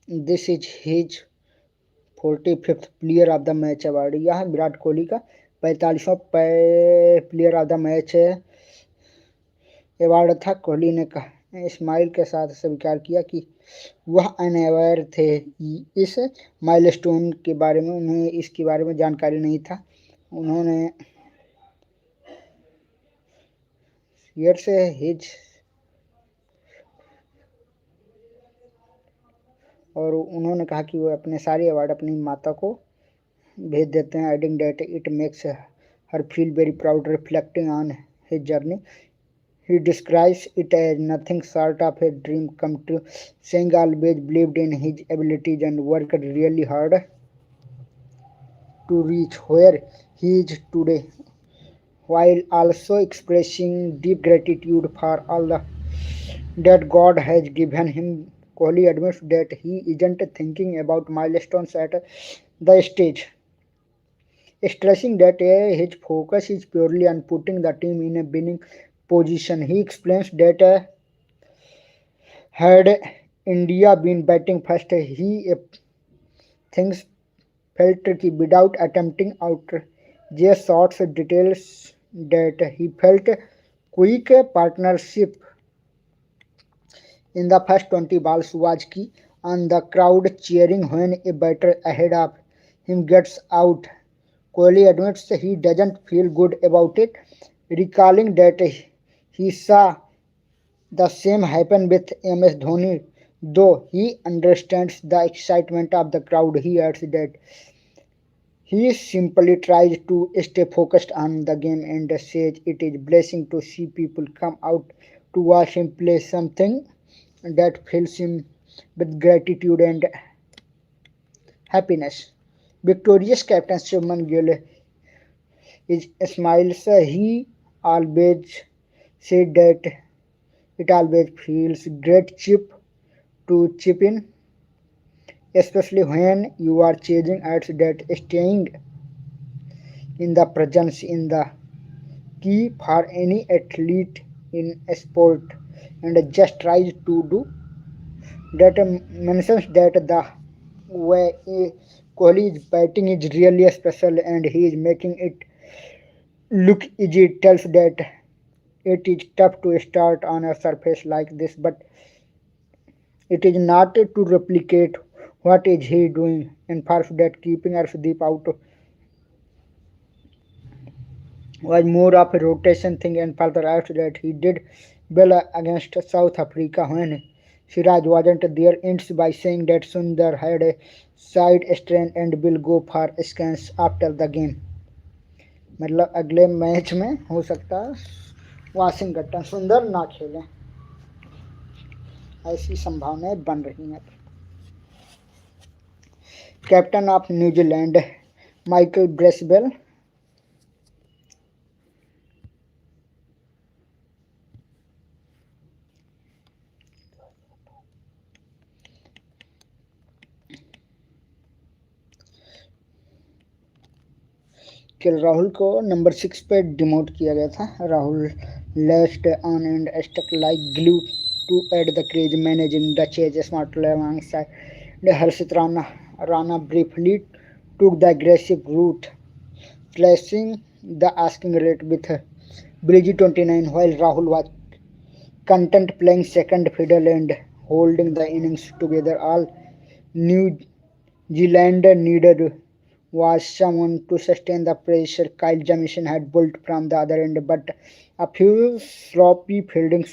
This is his 45th player of the match award. यह विराट कोहली का 45वां player of the match award था। कोहली ने स्माइल के साथ स्वीकार किया कि वह अनअवेयर थे इस माइलस्टोन के बारे में, उन्हें इसके बारे में जानकारी नहीं था। उन्होंने हिज और उन्होंने कहा कि वो अपने सारे अवार्ड अपनी माता को भेज देते हैं, adding that it makes her feel very proud reflecting on his journey. He describes it as nothing short of a dream come true, saying always believed in his abilities and worked really hard to reach where he is today, while also expressing deep gratitude for all that God has given him. Kohli admits that he isn't thinking about milestones at the stage, stressing that his focus is purely on putting the team in a winning position. He explains that had India been batting first, he things felt tricky without attempting outrageous shots. Details that he felt quick partnership in the first 20 balls was key, and the crowd cheering when a batter ahead of him gets out. Kohli admits he doesn't feel good about it, recalling that he saw the same happen with MS Dhoni. Though he understands the excitement of the crowd, he adds that he simply tries to stay focused on the game and says it is blessing to see people come out to watch him play, something that fills him with gratitude and happiness. Victorious captain Shubman Gill is smiles. He always said that it always feels great to chip in, especially when you are chasing at that staying in the presence in the key for any athlete in a sport, and just tries to do that. Mentions that the way Kohli is batting is really special and he is making it look easy. Tells that it is tough to start on a surface like this, but it is not to replicate what is he doing. And first that keeping Arshdeep out was more of a rotation thing, and further after that he did well against South Africa when Siraj wasn't there, ends by saying that Sundar had a side strain and will go for scans after the game. मतलब अगले match में हो सकता है Washington सुंदर ना खेलें, ऐसी संभावनाएं बन रही हैं। Captain of New Zealand Michael Bracewell KL Rahul को नंबर 6 पे डिमोट किया गया था। Rahul last on and stuck like glue to add the crease, managing the chase smart alongside Harshit Rana. Rana briefly took the aggressive route, slashing the asking rate with breezy 29, while Rahul was content playing second fiddle and holding the innings together. All New Zealand needed was someone to sustain the pressure Kyle Jamieson had built from the other end, but a few sloppy fielding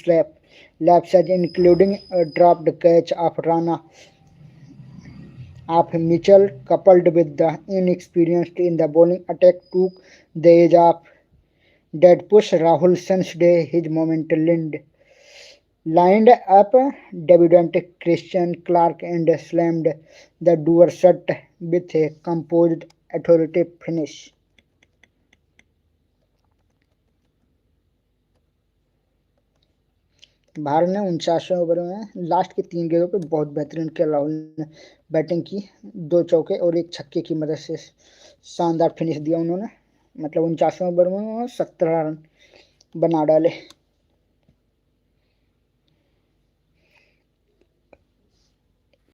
lapses, including a dropped catch of Rana of Mitchell, coupled with the inexperience in the bowling attack, took the edge of that push. Rahul sensed his moment, lined up debutant Christian Clark and slammed the doer shut with a composed, authoritative finish. Bharat ने 49वें over में last के 3 गेंदों पर बहुत बेहतरीन किया। राहुल ने batting की, 2 चौके और 1 छक्के की मदद से शानदार फिनिश दिया उन्होंने। मतलब 49वें ओवर में 17 रन बना डाले।